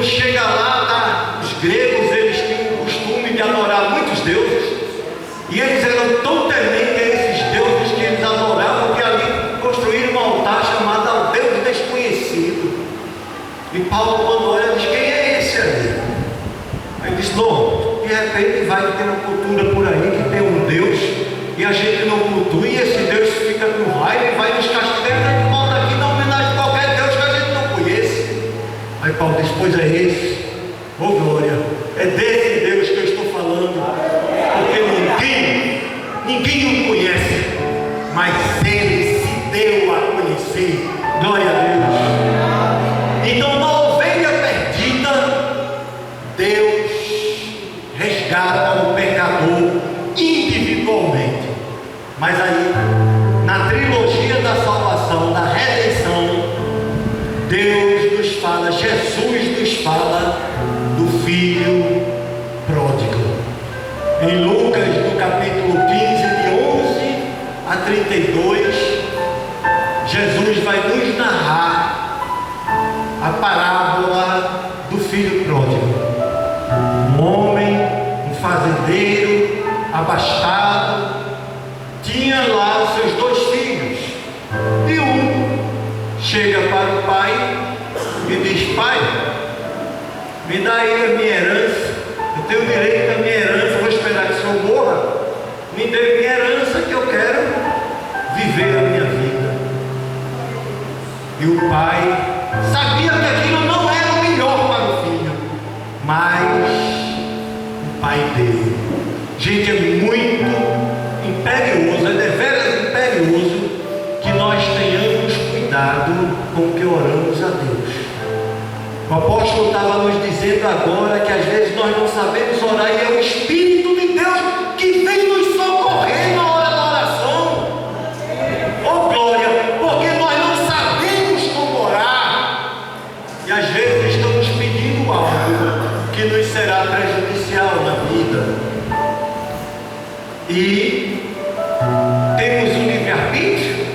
quando chega lá, tá, os gregos, eles tinham o costume de adorar muitos deuses, e eles eram tão tementes a esses deuses que eles adoravam, que ali construíram um altar chamado ao Deus Desconhecido. E Paulo, quando olha, diz: quem é esse aí? Aí diz: não, de repente vai ter uma cultura por aí que tem um Deus e a gente não cultua, e esse Deus fica com raiva e vai nos castigar, e a gente volta aqui na homenagem a qualquer Deus que a gente não conhece. Aí Paulo diz: pois é esse, ô glória, é desse Deus que eu estou falando, porque ninguém o conhece, mas ele se deu a conhecer. Glória a Deus. Então, na ovelha perdida, Deus resgata o pecador individualmente. Mas aí, na trilogia da salvação, da redenção, Deus nos fala, Jesus nos fala do Filho pródigo. Em Lucas, no capítulo 15, de 11 a 32, Jesus vai nos narrar a parábola do Filho pródigo. Um homem, um fazendeiro, abastado, tinha lá os seus 2 filhos, e um chega para o pai e diz: pai, me dá aí a minha herança, eu tenho direito à minha herança, vou esperar que o senhor morra, me dê minha herança que eu quero viver a minha vida. E o pai sabia que aquilo não era o melhor para o filho, mas o pai dele, gente, é muito imperioso, é deveras imperioso que nós tenhamos cuidado com o que oramos a Deus. O apóstolo estava nos dizendo agora que às vezes nós não sabemos orar, e é o Espírito de Deus que vem nos socorrer na hora da oração. Oh glória, porque nós não sabemos como orar, e às vezes estamos pedindo algo que nos será prejudicial na vida. E temos um livre-arbítrio,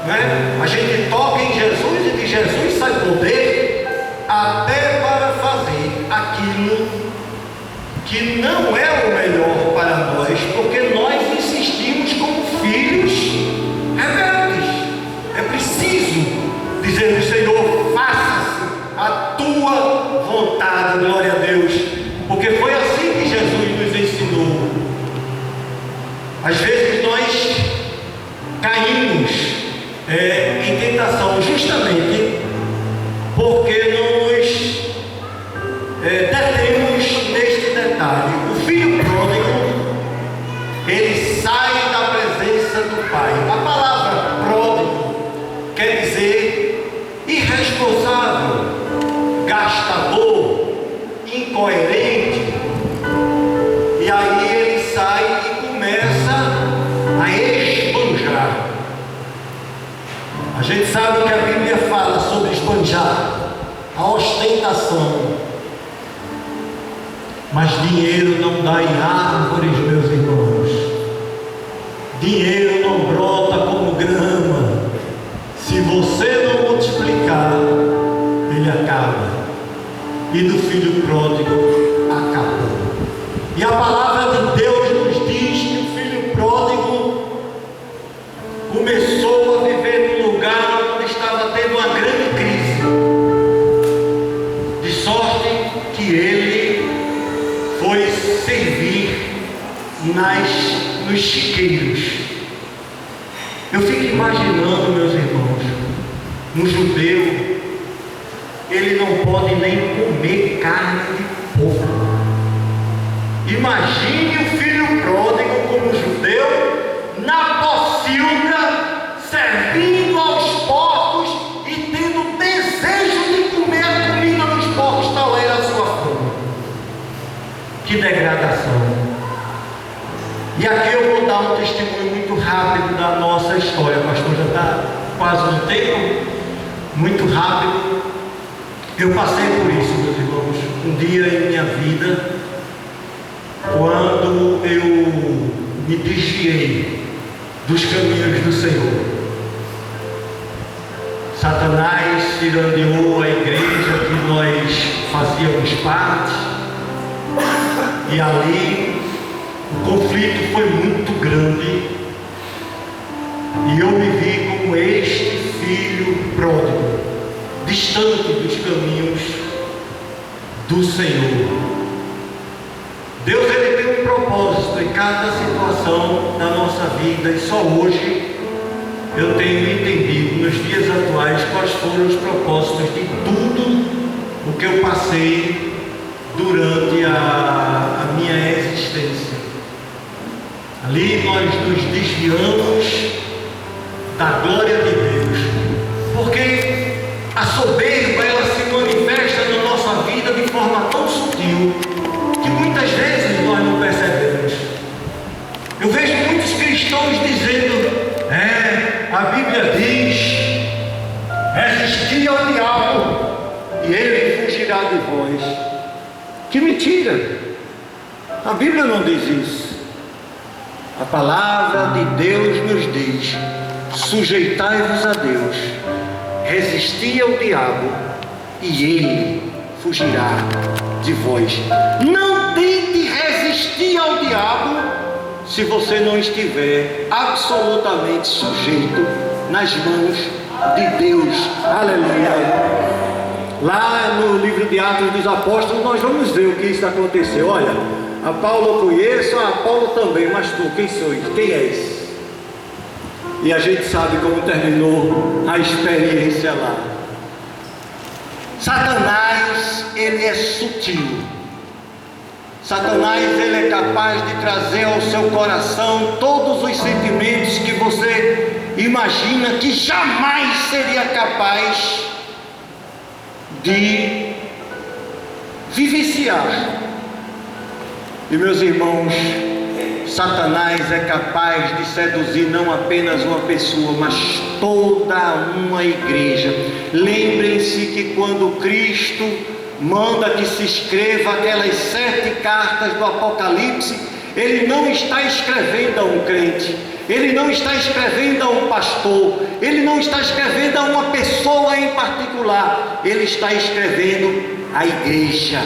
né? A gente toca em Jesus e de Jesus sai poder até para fazer aquilo que não é o melhor para nós, porque nós insistimos como filhos rebeldes. É preciso dizer: Senhor, faça-se a tua vontade, glória a Deus, porque foi assim que Jesus nos ensinou. Às vezes nós caímos em tentação justamente porque não nos detemos neste detalhe. O filho pródigo, ele sai da presença do pai. A palavra pródigo quer dizer irresponsável, gastador, incoerente. E aí ele sai e começa a esbanjar. A gente sabe que a Bíblia fala sobre esbanjar, a ostentação. Mas dinheiro não dá em árvores, meus irmãos. Dinheiro não brota como grama. Se você não multiplicar, ele acaba. E do filho pródigo acabou. E a palavra de Deus nos diz que o filho pródigo começou a viver num lugar onde estava tendo uma grande crise, de sorte que ele foi servir nos chiqueiros. Eu fico imaginando, meus irmãos, um judeu, ele não pode nem comer carne de porco. Imagine o filho pródigo como judeu, na pocilga, servindo aos porcos e tendo desejo de comer a comida dos porcos, tal era a sua fome. Que degradação! E aqui eu vou dar um testemunho muito rápido da nossa história. O pastor já está quase no tempo, muito rápido. Eu passei por isso, meus irmãos, um dia em minha vida, quando eu me desviei dos caminhos do Senhor. Satanás tiranteou a igreja que nós fazíamos parte, e ali o conflito foi muito grande, e eu me vi como este filho pródigo, distante dos caminhos do Senhor. Deus, Ele tem um propósito em cada situação da nossa vida, e só hoje eu tenho entendido, nos dias atuais, quais foram os propósitos de tudo o que eu passei durante a minha existência. Ali nós nos desviamos da glória de Deus, porque a soberba, ela se manifesta na nossa vida de forma tão sutil, que muitas vezes nós não percebemos. Eu vejo muitos cristãos dizendo: a Bíblia diz, resisti ao diabo e ele fugirá de vós. Que mentira! A Bíblia não diz isso. A palavra de Deus nos diz: sujeitai-vos a Deus, resisti ao diabo e ele fugirá de vós. Não tente resistir ao diabo se você não estiver absolutamente sujeito nas mãos de Deus. Aleluia! Lá no livro de Atos dos Apóstolos nós vamos ver o que isso aconteceu. Olha, a Paulo eu conheço, a Paulo também, mas tu, quem sois? Quem és? E a gente sabe como terminou a experiência lá. Satanás, ele é sutil. Satanás, ele é capaz de trazer ao seu coração todos os sentimentos que você imagina que jamais seria capaz de vivenciar. E meus irmãos, Satanás é capaz de seduzir não apenas uma pessoa, mas toda uma igreja. Lembrem-se que quando Cristo manda que se escreva aquelas 7 cartas do Apocalipse, Ele não está escrevendo a um crente, Ele não está escrevendo a um pastor, Ele não está escrevendo a uma pessoa em particular, Ele está escrevendo à igreja.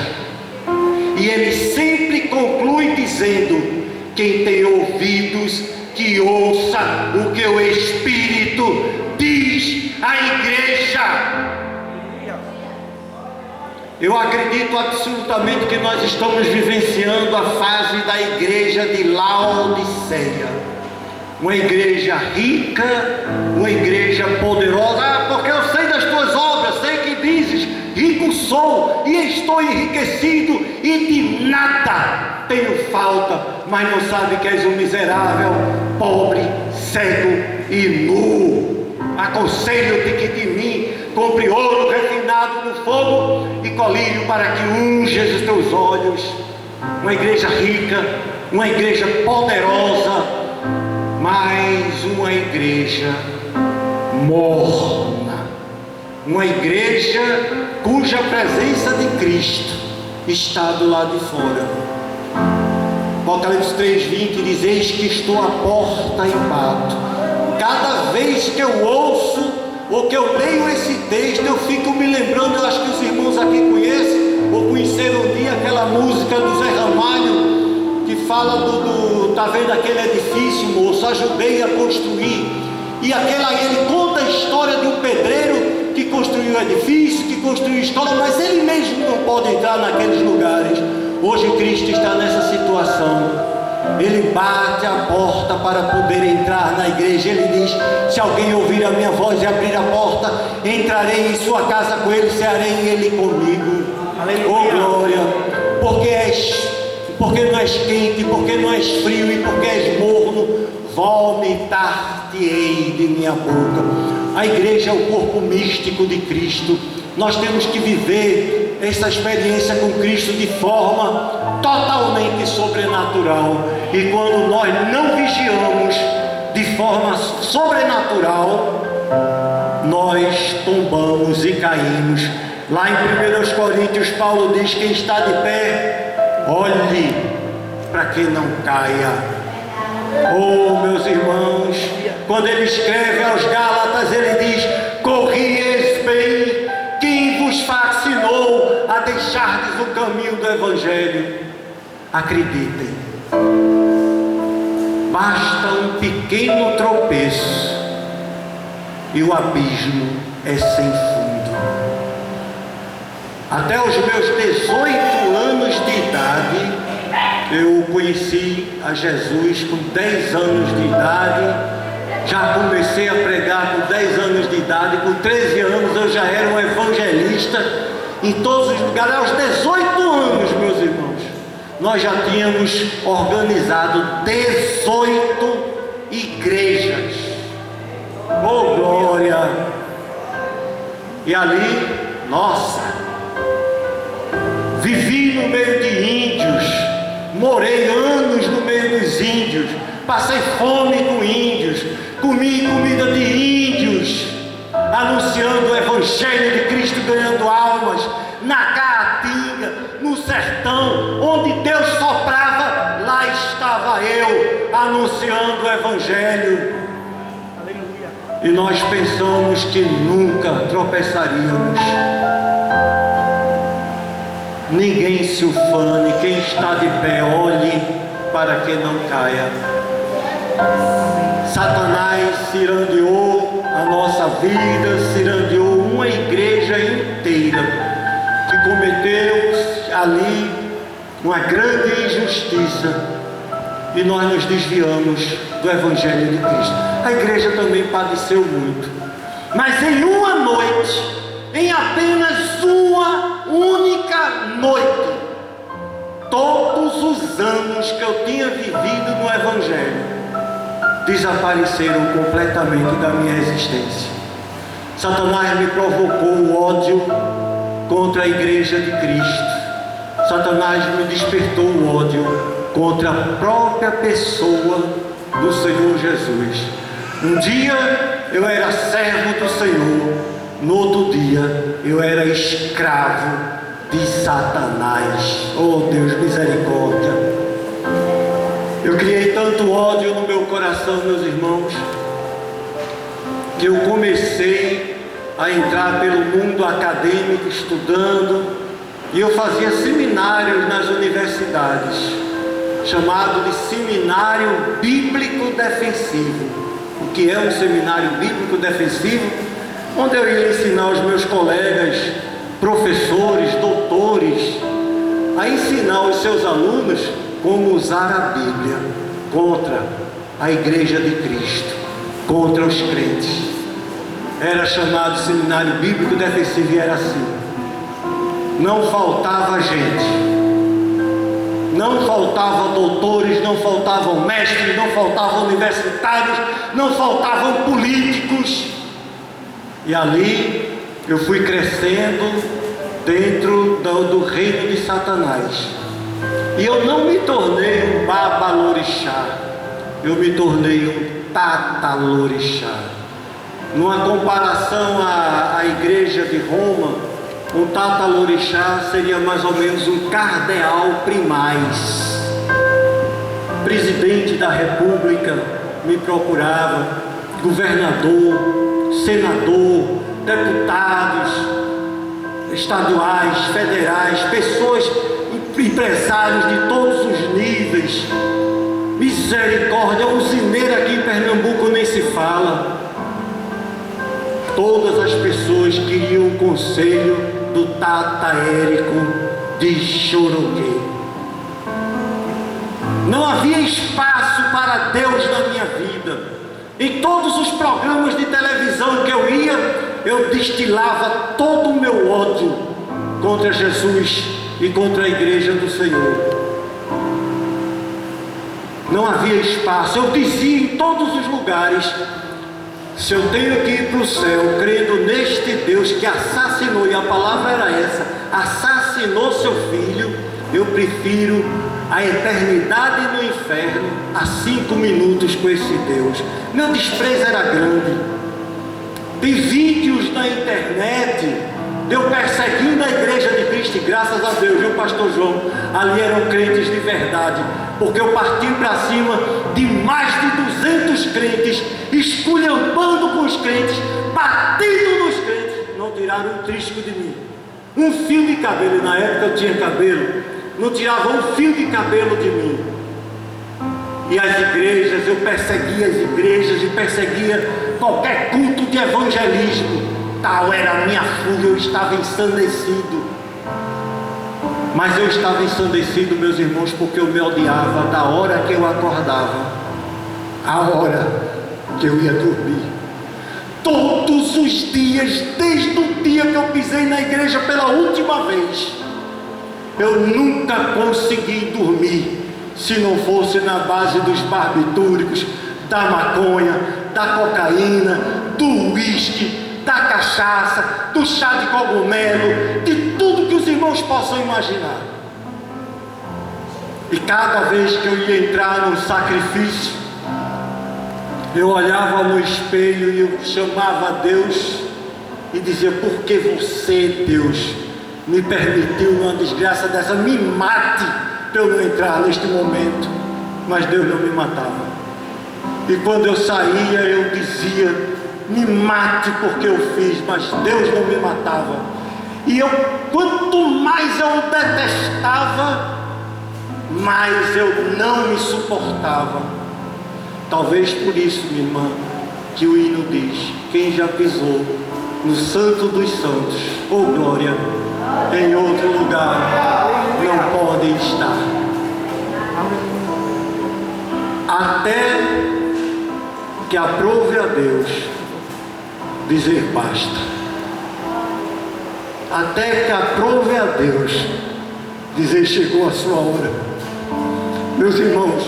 E Ele sempre conclui dizendo: quem tem ouvidos, que ouça o que o Espírito diz à igreja. Eu acredito absolutamente que nós estamos vivenciando a fase da igreja de Laodiceia. Uma igreja rica, uma igreja poderosa. Porque eu sei das tuas obras, sei que dizes: rico sou e estou enriquecido e de nada tenho falta, mas não sabe que és um miserável, pobre, cego e nu. Aconselho-te que de mim compre ouro refinado no fogo e colírio para que unjas os teus olhos. Uma igreja rica, uma igreja poderosa, mas uma igreja morna, uma igreja cuja presença de Cristo está do lado de fora. Apocalipse 3:20 diz: eis que estou à porta e bato. Cada vez que eu ouço ou que eu leio esse texto, eu fico me lembrando, eu acho que os irmãos aqui conhecem ou conheceram um dia aquela música do Zé Ramalho, que fala tá vendo aquele edifício, moço, ajudei a construir. E ele conta a história de um pedreiro que construiu o edifício, que construiu a história, mas ele mesmo não pode entrar naqueles lugares. Hoje Cristo está nessa situação. Ele bate a porta para poder entrar na igreja. Ele diz: se alguém ouvir a minha voz e abrir a porta, entrarei em sua casa com ele, cearei ele comigo. Aleluia. Oh glória! Porque não és quente, porque não és frio e porque és morno, vomitar-te-ei de minha boca. A igreja é o corpo místico de Cristo. Nós temos que viver essa experiência com Cristo de forma totalmente sobrenatural. E quando nós não vigiamos de forma sobrenatural, nós tombamos e caímos. Lá em 1 Coríntios, Paulo diz: quem está de pé, olhe para que não caia. Oh, meus irmãos, quando ele escreve aos Gálatas, ele diz: corrieis bem, quem vos fascinou a deixar do Evangelho, acreditem, basta um pequeno tropeço e o abismo é sem fundo. Até os meus 18 anos de idade, eu conheci a Jesus com 10 anos de idade. Já comecei a pregar com 10 anos de idade. Com 13 anos eu já era um evangelista em todos os lugares. Aos 18 anos, meus irmãos, nós já tínhamos organizado 18 igrejas. Oh, glória! E ali, nossa, vivi no meio de índios, morei anos no meio dos índios, passei fome com índios, comi comida de índios, anunciando o Evangelho de Cristo, ganhando almas, na Caatinga, no sertão, onde Deus soprava, lá estava eu, anunciando o Evangelho. E nós pensamos que nunca tropeçaríamos. Ninguém se ufane, quem está de pé, olhe para que não caia. Satanás cirandeou a nossa vida, cirandeou uma igreja inteira, que cometeu ali uma grande injustiça, e nós nos desviamos do Evangelho de Cristo. A igreja também padeceu muito, mas em uma noite, em apenas uma única noite, todos os anos que eu tinha vivido no Evangelho desapareceram completamente da minha existência. Satanás me provocou o ódio contra a igreja de Cristo. Satanás me despertou o ódio contra a própria pessoa do Senhor Jesus. Um dia eu era servo do Senhor, no outro dia eu era escravo de Satanás. Oh Deus, misericórdia! Eu criei tanto ódio no meu coração, meus irmãos, que eu comecei a entrar pelo mundo acadêmico, estudando, e eu fazia seminários nas universidades, chamado de Seminário Bíblico Defensivo. O que é um Seminário Bíblico Defensivo? Onde eu ia ensinar aos meus colegas, professores, doutores, a ensinar aos seus alunos como usar a Bíblia contra a Igreja de Cristo, contra os crentes. Era chamado Seminário Bíblico Defensivo e era assim. Não faltava gente, não faltavam doutores, não faltavam mestres, não faltavam universitários, não faltavam políticos. E ali eu fui crescendo dentro do reino de Satanás. E eu não me tornei um babalorixá, eu me tornei um tatalorixá. Numa comparação à igreja de Roma, um tatalorixá seria mais ou menos um cardeal primaz. Presidente da República me procurava, governador, senador, deputados estaduais, federais, pessoas, empresários de todos os níveis. Misericórdia, usineiro aqui em Pernambuco nem se fala. Todas as pessoas queriam o conselho do Tata Érico de Choroquê. Não havia espaço para Deus na minha vida. Em todos os programas de televisão que eu ia, eu destilava todo o meu ódio contra Jesus e contra a igreja do Senhor. Não havia espaço. Eu dizia em todos os lugares: se eu tenho que ir para o céu crendo neste Deus que assassinou, e a palavra era essa, assassinou seu filho, eu prefiro a eternidade no inferno a 5 minutos com esse Deus. Meu desprezo era grande. Tem vídeos na internet de eu perseguindo a igreja de Cristo, e graças a Deus, viu, pastor João, ali eram crentes de verdade, porque eu parti para cima de mais de 200 crentes, esculhambando com os crentes, batendo nos crentes. Não tiraram um trisco de mim, um fio de cabelo. E na época eu tinha cabelo, não tiravam um fio de cabelo de mim. E as igrejas, eu perseguia as igrejas e perseguia qualquer culto de evangelismo. Tal era a minha fúria, eu estava ensandecido. Mas eu estava ensandecido, meus irmãos, porque eu me odiava da hora que eu acordava à hora que eu ia dormir. Todos os dias, desde o dia que eu pisei na igreja pela última vez, eu nunca consegui dormir se não fosse na base dos barbitúricos, da maconha, da cocaína, do uísque, da cachaça, do chá de cogumelo, de tudo que os irmãos possam imaginar. E cada vez que eu ia entrar num sacrifício, eu olhava no espelho e eu chamava a Deus e dizia: por que você, Deus, me permitiu numa desgraça dessa? Me mate para eu não entrar neste momento. Mas Deus não me matava. E quando eu saía, eu dizia: me mate porque eu fiz, mas Deus não me matava. E eu, quanto mais eu detestava, mais eu não me suportava. Talvez por isso, minha irmã, que o hino diz: quem já pisou no Santo dos Santos, ou glória, em outro lugar não pode estar. Até que aprove a Deus dizer basta. Até que aprove a Deus dizer chegou a sua hora. Meus irmãos,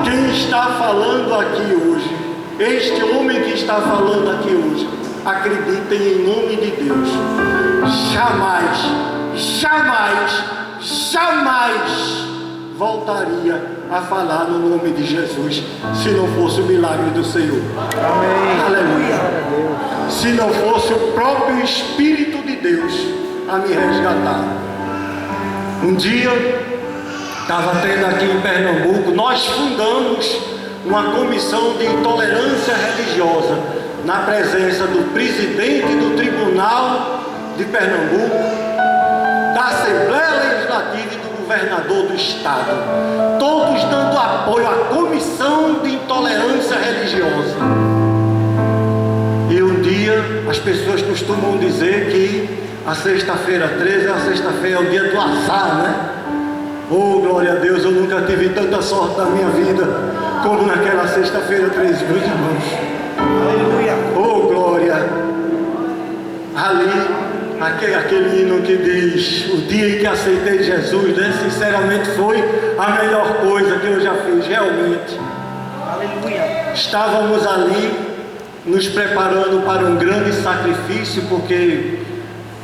quem está falando aqui hoje, este homem que está falando aqui hoje, acreditem em nome de Deus, jamais, jamais, jamais voltaria a falar no nome de Jesus, se não fosse o milagre do Senhor. Amém. Aleluia. Se não fosse o próprio Espírito de Deus a me resgatar. Um dia, estava tendo aqui em Pernambuco, nós fundamos uma comissão de intolerância religiosa, na presença do presidente do Tribunal de Pernambuco, da Assembleia Legislativa e do governador do estado, todos dando apoio à comissão de intolerância religiosa. E um dia, as pessoas costumam dizer que a sexta-feira 13 é a sexta-feira, é o dia do azar, né? Oh, glória a Deus, eu nunca tive tanta sorte na minha vida como naquela sexta-feira 13, meus irmãos. Aleluia. Oh, glória. Ali, aquele hino que diz: o dia em que aceitei Jesus, né? Sinceramente foi a melhor coisa que eu já fiz, realmente. Aleluia. Estávamos ali nos preparando para um grande sacrifício, porque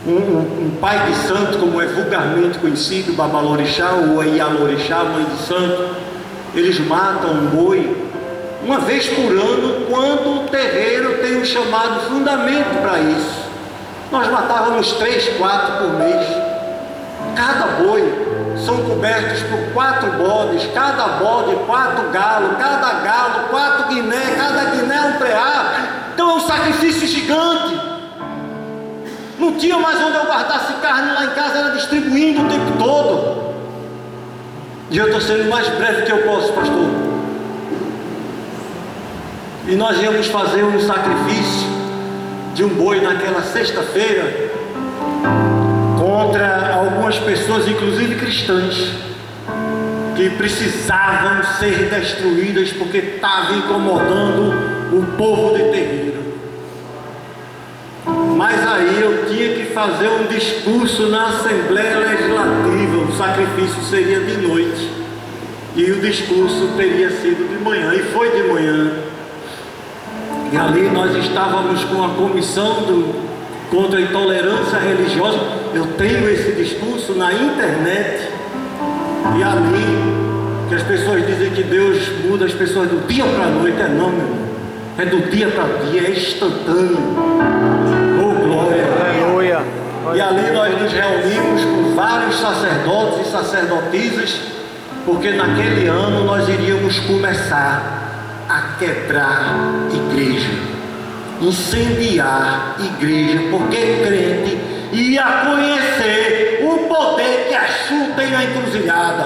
um pai de santo, como é vulgarmente conhecido, Babalorixá ou Ialorixá, mãe de santo, eles matam um boi uma vez por ano, quando o terreiro tem um chamado fundamento para isso. Nós matávamos 3, 4 por mês. Cada boi são cobertos por 4 bodes, cada bode 4 galos, cada galo 4 guiné, cada guiné um preá. Então é um sacrifício gigante. Não tinha mais onde eu guardasse carne lá em casa, era distribuindo o tempo todo. E eu estou sendo o mais breve que eu posso, pastor. E nós íamos fazer um sacrifício de um boi naquela sexta-feira contra algumas pessoas, inclusive cristãs, que precisavam ser destruídas porque estavam incomodando o povo de terreiro. Mas aí eu tinha que fazer um discurso na Assembleia Legislativa. O sacrifício seria de noite e o discurso teria sido de manhã, e foi de manhã. E ali nós estávamos com a comissão contra a intolerância religiosa. Eu tenho esse discurso na internet. E ali, que as pessoas dizem que Deus muda as pessoas do dia para a noite. É não, meu irmão. É do dia para o dia, é instantâneo. Oh, glória. Aleluia. E ali nós nos reunimos com vários sacerdotes e sacerdotisas, porque naquele ano nós iríamos começar a quebrar igreja, incendiar igreja, porque crente ia conhecer o poder que a Exu tem entrei na encruzilhada.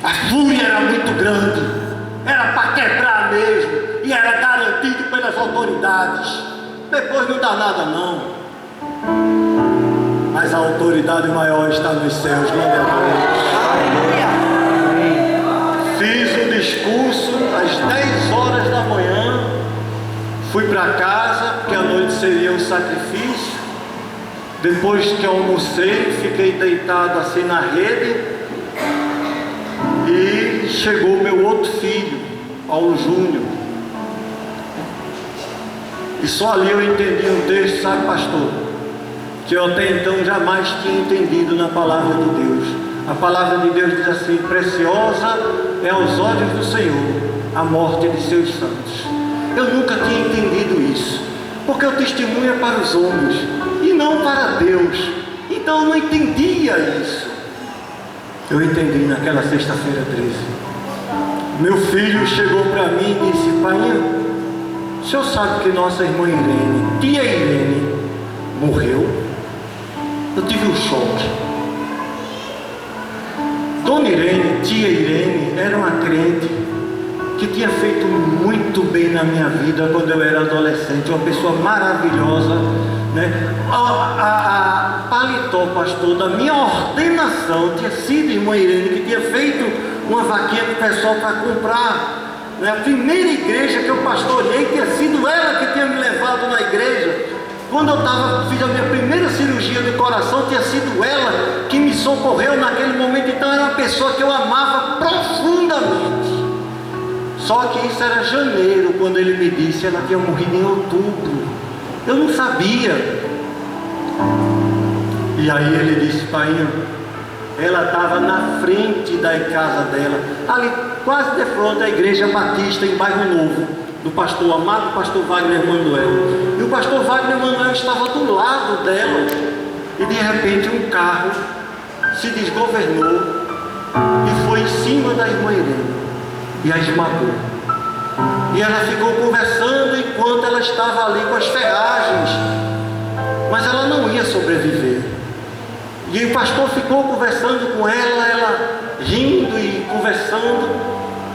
A fúria era muito grande, era para quebrar mesmo, e era garantido pelas autoridades. Depois não dá nada não, mas a autoridade maior está nos céus. Glória a Deus. Fiz o discurso às 10 horas da manhã, fui para casa, porque à noite seria o sacrifício. Depois que almocei, fiquei deitado assim na rede, e chegou meu outro filho, Paulo Júnior, e só ali eu entendi um texto, sabe, pastor, que eu até então jamais tinha entendido na palavra de Deus. A palavra de Deus diz assim: preciosa é aos olhos do Senhor a morte de seus santos. Eu nunca tinha entendido isso, porque o testemunho é para os homens e não para Deus. Então eu não entendia isso. Eu entendi naquela sexta-feira 13. Meu filho chegou para mim e disse: pai, o senhor sabe que nossa irmã Irene, tia Irene, morreu? Eu tive um choque. Dona Irene, tia Irene, era uma crente que tinha feito muito bem na minha vida quando eu era adolescente, uma pessoa maravilhosa, né? A paletó, pastor, da minha ordenação tinha sido irmã Irene, que tinha feito uma vaquinha para o pessoal para comprar, né? A primeira igreja que eu pastoreei tinha sido ela que tinha me levado na igreja. Quando eu fiz a minha primeira cirurgia do coração, tinha sido ela que me socorreu naquele momento. Então era uma pessoa que eu amava profundamente. Só que isso era janeiro, quando ele me disse, ela tinha morrido em outubro. Eu não sabia. E aí ele disse: pai, ela estava na frente da casa dela, ali quase de frente à igreja batista em Bairro Novo, do pastor amado, pastor Wagner Emanuel. E o pastor Wagner Emanuel estava do lado dela, e de repente um carro se desgovernou e foi em cima da irmã Irene e a esmagou. E ela ficou conversando enquanto ela estava ali com as ferragens, mas ela não ia sobreviver. E o pastor ficou conversando com ela, ela rindo e conversando.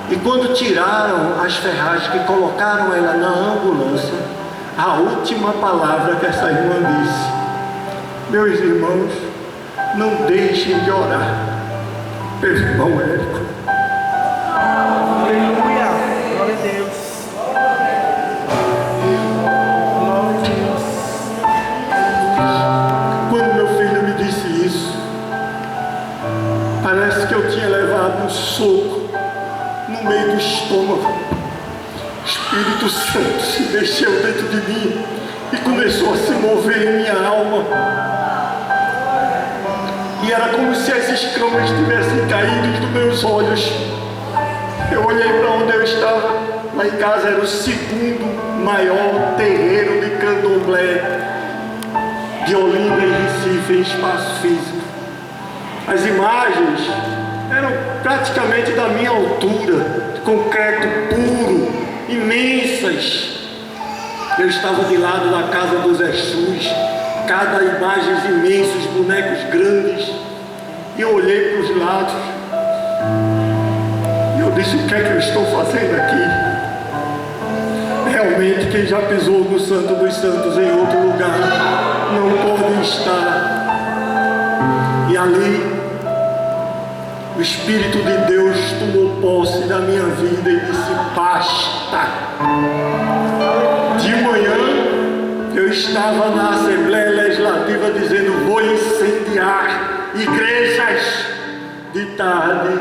E quando tiraram as ferragens, que colocaram ela na ambulância, a última palavra que essa irmã disse: meus irmãos, não deixem de orar pelo irmão Érico. Aleluia, glória a Deus. Glória a Deus. Quando meu filho me disse isso, parece que eu tinha levado um soco no meio do estômago. O Espírito Santo se mexeu dentro de mim e começou a se mover em minha alma. E era como se as escamas tivessem caído dos meus olhos. Eu olhei para onde eu estava. Lá em casa era o segundo maior terreiro de candomblé de Olinda e Recife, em espaço físico. As imagens eram praticamente da minha altura, de concreto puro, imensas. Eu estava de lado da casa dos Exus, cada imagens imensas, bonecos grandes, e eu olhei para os lados e eu disse: o que é que eu estou fazendo aqui? Realmente quem já pisou no Santo dos Santos em outro lugar não pode estar. E ali o Espírito de Deus tomou posse da minha vida e disse: basta. De manhã eu estava na Assembleia Legislativa dizendo: vou incendiar igrejas. De tarde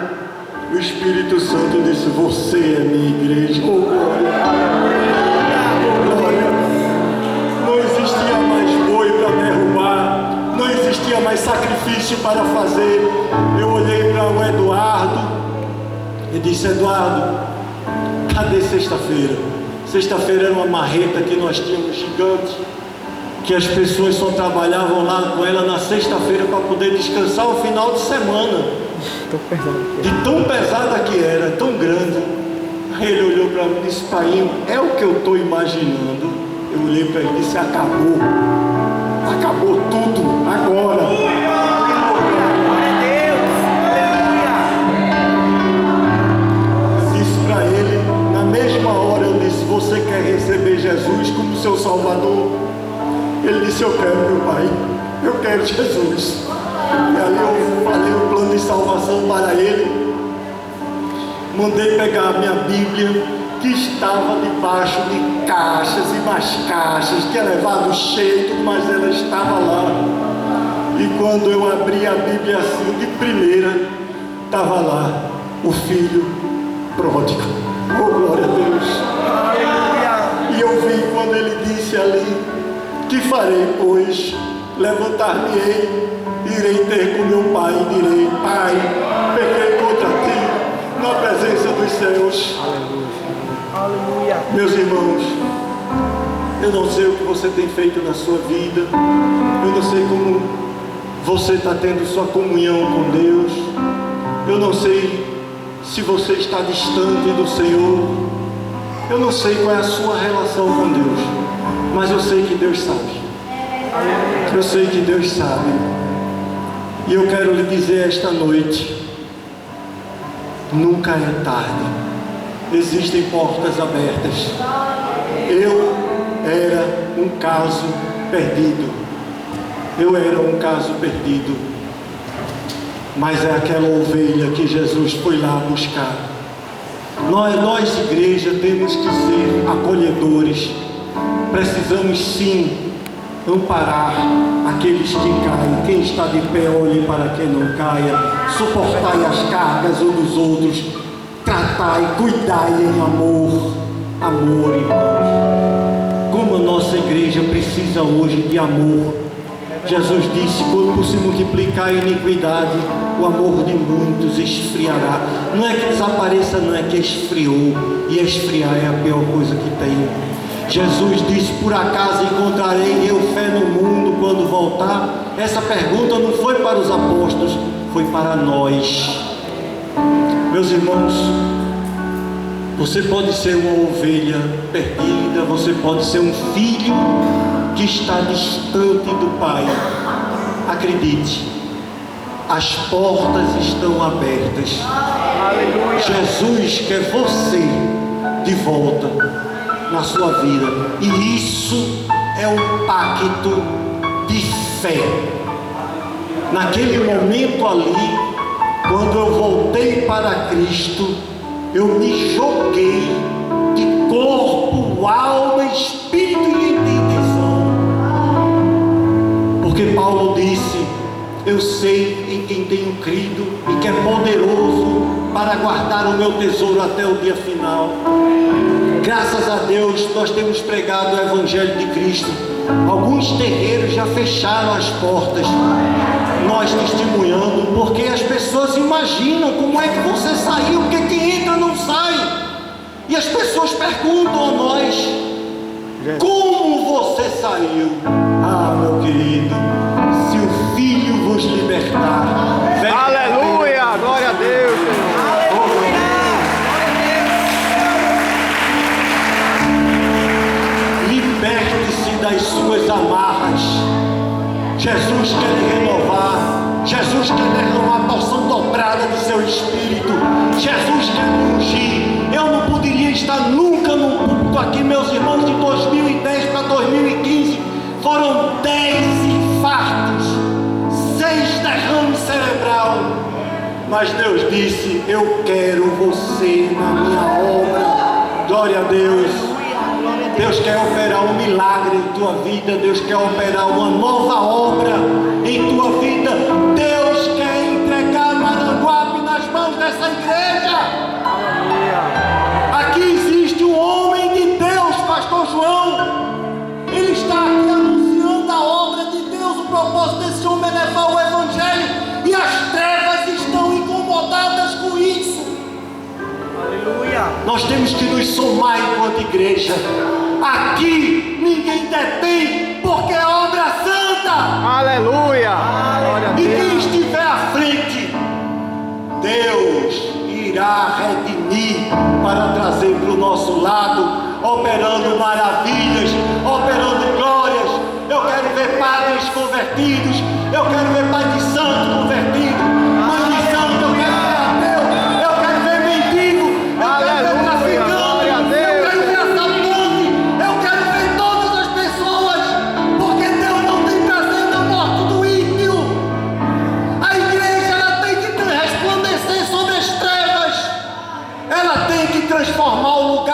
o Espírito Santo disse: você é minha igreja. Oh, glória, oh, glória. Não existia mais boi para derrubar, não existia mais sacrifício para fazer. Eu olhei para o Eduardo e disse: Eduardo, cadê sexta-feira? Sexta-feira era uma marreta que nós tínhamos gigante, que as pessoas só trabalhavam lá com ela na sexta-feira para poder descansar o final de semana. De tão pesada que era, tão grande. Aí ele olhou para mim e disse: pai, é o que eu estou imaginando. Eu olhei para ele e disse: acabou. Acabou tudo agora. você quer receber Jesus como seu Salvador? Ele disse: eu quero, meu pai, eu quero Jesus. E aí eu falei o plano de salvação para ele. Mandei pegar a minha Bíblia, que estava debaixo de caixas e mais caixas, tinha levado cheio, mas ela estava lá. E quando eu abri a Bíblia assim, de primeira, estava lá o filho pródigo. Oh, glória a Deus! E eu vi quando ele disse ali: que farei, pois? Levantar-me-ei, irei ter com meu pai e direi: Pai, pequei contra ti na presença dos céus. Aleluia. Meus irmãos, eu não sei o que você tem feito na sua vida, eu não sei como você está tendo sua comunhão com Deus, eu não sei se você está distante do Senhor, eu não sei qual é a sua relação com Deus, mas eu sei que Deus sabe. Eu sei que Deus sabe. E eu quero lhe dizer esta noite: nunca é tarde. Existem portas abertas. Eu era um caso perdido. Eu era um caso perdido. Mas é aquela ovelha que Jesus foi lá buscar. Nós igreja, temos que ser acolhedores. Precisamos sim amparar aqueles que caem. Quem está de pé, olhe para quem não caia. Suportai as cargas uns dos outros. Tratai, cuidai em amor. Amor, irmãos. Como a nossa igreja precisa hoje de amor. Jesus disse: quando se multiplicar a iniquidade, o amor de muitos esfriará. Não é que desapareça, não, é que esfriou. E esfriar é a pior coisa que tem. Jesus disse: por acaso encontrarei eu fé no mundo quando voltar? Essa pergunta não foi para os apóstolos, foi para nós. Meus irmãos, você pode ser uma ovelha perdida, você pode ser um filho que está distante do Pai. Acredite, as portas estão abertas. Aleluia. Jesus quer você de volta na sua vida, e isso é um pacto de fé. Naquele momento ali, quando eu voltei para Cristo, eu me joguei de corpo, alma, espírito e intenção, porque Paulo disse: eu sei em quem tenho crido e que é poderoso para guardar o meu tesouro até o dia final. Graças a Deus, nós temos pregado o Evangelho de Cristo. Alguns terreiros já fecharam as portas, nós testemunhando, porque as pessoas imaginam como é que você saiu, porque quem entra não sai. E as pessoas perguntam a nós: como você saiu? Ah, meu querido, se o Filho vos libertar, vem. Aleluia. Glória a Deus, Senhor. Liberte-se das suas amarras. Jesus quer lhe renovar. Jesus quer derramar a porção dobrada do seu espírito. Jesus quer lhe ungir. Eu não poderia estar nunca no púlpito aqui, meus irmãos. De 2010 para 2015 foram 10 infartos, 6 derrames cerebral. Mas Deus disse: eu quero você na minha obra. Glória a Deus. Deus quer operar um milagre em tua vida. Deus quer operar uma nova obra em tua vida. Deus quer entregar Maranguape nas mãos dessa igreja. Aqui existe um homem de Deus, pastor João. Ele está aqui anunciando a obra de Deus. O propósito desse homem é levar o Evangelho, e as trevas estão incomodadas com isso. Aleluia. Nós temos que nos somar enquanto igreja. Aqui ninguém detém, porque é obra santa. Aleluia. Glória a E Deus. quem estiver à frente, Deus irá redimir para trazer para o nosso lado, operando maravilhas, operando glórias. Eu quero ver padres convertidos, eu quero ver pai de santo convertido, mãe de santo, eu quero ver ateu, eu quero ver mendigo, eu quero ver traficante, eu quero ver assaltante. transformar o lugar